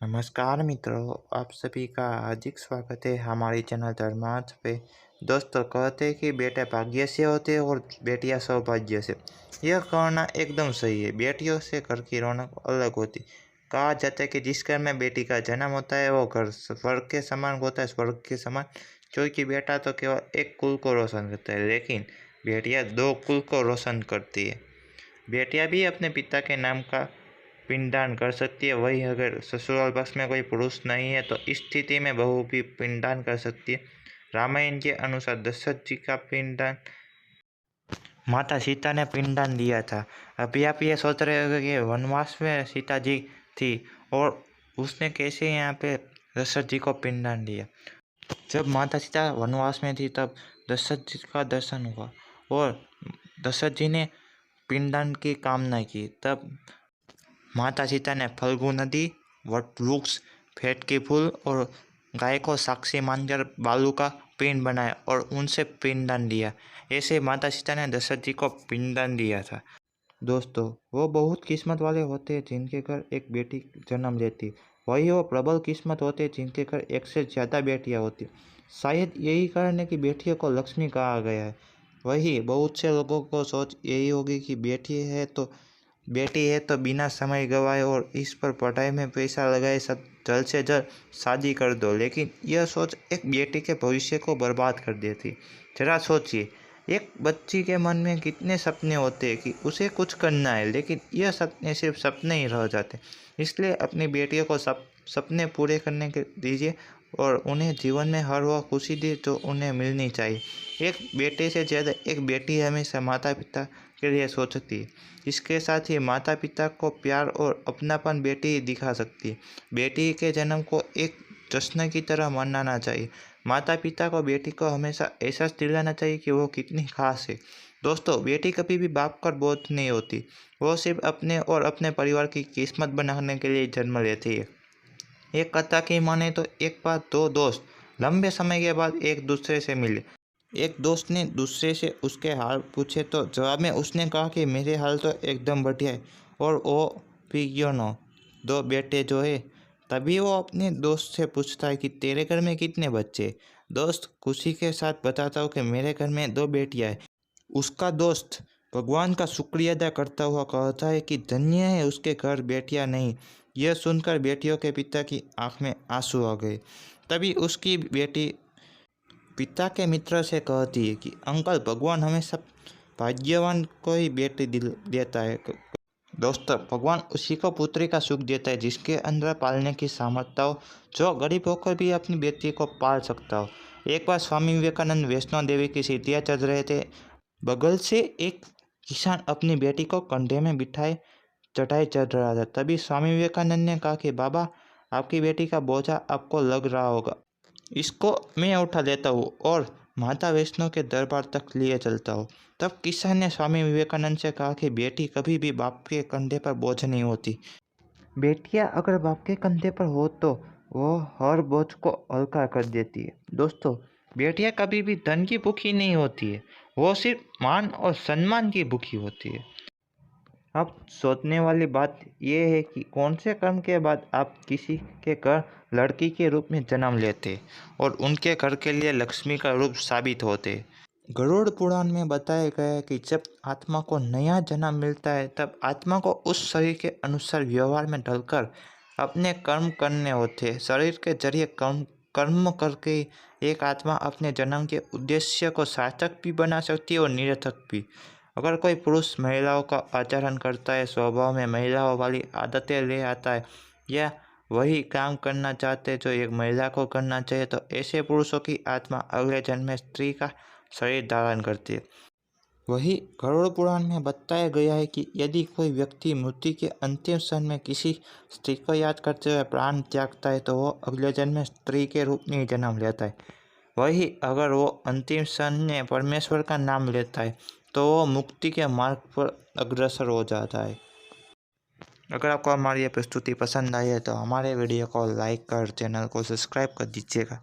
नमस्कार मित्रों, आप सभी का हार्दिक स्वागत है हमारी चैनल धर्मार्थ पे। दोस्तों, कहते हैं कि बेटे भाग्य से होते हैं और बेटियां सौभाग्य से। यह कहना एकदम सही है। बेटियों से घर की रौनक अलग होती। कहा जाता है कि जिस घर में बेटी का जन्म होता है वो घर स्वर्ग के समान होता है, स्वर्ग के समान। क्योंकि बेटा तो केवल एक कुल को रोशन करता है, लेकिन बेटियां दो कुल को रोशन करती है। बेटियां भी अपने पिता के नाम का पिंडदान कर सकती है। वही अगर ससुराल पक्ष में कोई पुरुष नहीं है तो इस स्थिति में बहू भी पिंडदान कर सकती है। रामायण के अनुसार दशरथ जी का पिंडदान माता सीता ने पिंडदान दिया था। अभी आप ये सोच रहे हो कि वनवास में सीता जी थी और उसने कैसे यहाँ पे दशरथ जी को पिंडदान दिया। जब माता सीता वनवास में थी तब दशरथ जी का दर्शन हुआ और दशरथ जी ने पिंडदान की कामना की। तब माता सीता ने फल्गु नदी, वट वृक्ष, फेट के फूल और गाय को साक्षी मानकर बालू का पिंड बनाया और उनसे पिंडदान दिया। ऐसे माता सीता ने दशरथ जी को पिंडदान दिया था। दोस्तों, वो बहुत किस्मत वाले होते हैं जिनके घर एक बेटी जन्म लेती। वही वो प्रबल किस्मत होते हैं जिनके घर एक से ज़्यादा बेटियां होती। शायद यही कारण है कि बेटियों को लक्ष्मी कहा गया है। वही बहुत से लोगों को सोच यही होगी कि बेटी है तो बिना समय गवाए और इस पर पढ़ाई में पैसा लगाए सब जल्द से जल्द शादी कर दो। लेकिन यह सोच एक बेटी के भविष्य को बर्बाद कर देती। जरा सोचिए, एक बच्ची के मन में कितने सपने होते हैं कि उसे कुछ करना है, लेकिन यह सपने सिर्फ सपने ही रह जाते। इसलिए अपनी बेटियों को सपने पूरे करने के दीजिए और उन्हें जीवन में हर वह खुशी दी जो उन्हें मिलनी चाहिए। एक बेटे से ज़्यादा एक बेटी हमेशा माता पिता के लिए सोचती है। इसके साथ ही माता पिता को प्यार और अपनापन बेटी ही दिखा सकती है। बेटी के जन्म को एक जश्न की तरह मनाना चाहिए। माता पिता को बेटी को हमेशा एहसास दिलाना चाहिए कि वो कितनी खास है। दोस्तों, बेटी कभी भी बाप का बोझ नहीं होती। वो सिर्फ अपने और अपने परिवार की किस्मत बनाने के लिए जन्म लेती है। एक कथा की माने तो एक बार दो दोस्त लंबे समय के बाद एक दूसरे से मिले। एक दोस्त ने दूसरे से उसके हाल पूछे तो जवाब में उसने कहा कि मेरे हाल तो एकदम बढ़िया है और वो भी क्यों न दो बेटे जो है। तभी वो अपने दोस्त से पूछता है कि तेरे घर में कितने बच्चे। दोस्त खुशी के साथ बताता हूँ कि मेरे घर में दो बेटियाँ हैं। उसका दोस्त भगवान का शुक्रिया अदा करता हुआ कहता है कि धन्य है उसके घर बेटियां नहीं। यह सुनकर बेटियों के पिता की आंख में आंसू आ गए। तभी उसकी बेटी पिता के मित्र से कहती है कि अंकल, भगवान हमेशा भाग्यवान को ही बेटी दिल देता है। दोस्तों, भगवान उसी को पुत्री का सुख देता है जिसके अंदर पालने की सामर्थ्य हो, जो गरीब होकर भी अपनी बेटी को पाल सकता हो। एक बार स्वामी विवेकानंद वैष्णो देवी की सीढ़ियाँ चढ़ रहे थे। बगल से एक किसान अपनी बेटी को कंधे में बिठाए चढ़ाई चढ़ रहा था। तभी स्वामी विवेकानंद ने कहा कि बाबा, आपकी बेटी का बोझा आपको लग रहा होगा, इसको मैं उठा लेता हूँ और माता वैष्णो के दरबार तक लिए चलता हूँ। तब किसान ने स्वामी विवेकानंद से कहा कि बेटी कभी भी बाप के कंधे पर बोझ नहीं होती। बेटियां अगर बाप के कंधे पर हो तो वो हर बोझ को हल्का कर देती है। दोस्तों, बेटियां कभी भी धन की भूखी नहीं होती है, वो सिर्फ मान और सम्मान की भूखी होती है। अब सोचने वाली बात यह है कि कौन से कर्म के बाद आप किसी के घर लड़की के रूप में जन्म लेते और उनके घर के लिए लक्ष्मी का रूप साबित होते। गरुड़ पुराण में बताया गया है कि जब आत्मा को नया जन्म मिलता है तब आत्मा को उस शरीर के अनुसार व्यवहार में ढलकर अपने कर्म करने होते हैं। शरीर के जरिए कर्म करके एक आत्मा अपने जन्म के उद्देश्य को सार्थक भी बना सकती है और निरर्थक भी। अगर कोई पुरुष महिलाओं का आचरण करता है, स्वभाव में महिलाओं वाली आदतें ले आता है या वही काम करना चाहते हैं जो एक महिला को करना चाहिए, तो ऐसे पुरुषों की आत्मा अगले जन्म में स्त्री का शरीर धारण करती है। वही गरुड़ पुराण में बताया गया है कि यदि कोई व्यक्ति मृत्यु के अंतिम क्षण में किसी स्त्री को याद करते हुए प्राण त्यागता है तो वो अगले जन्म में स्त्री के रूप में जन्म लेता है। वही अगर वो अंतिम क्षण में परमेश्वर का नाम लेता है तो वो मुक्ति के मार्ग पर अग्रसर हो जाता है। अगर आपको हमारी ये प्रस्तुति पसंद आई है तो हमारे वीडियो को लाइक कर चैनल को सब्सक्राइब कर दीजिएगा।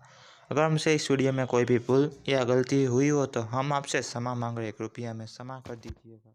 अगर हमसे इस वीडियो में कोई भी भूल या गलती हुई हो तो हम आपसे क्षमा मांग रहे, कृपया हमें क्षमा कर दीजिएगा।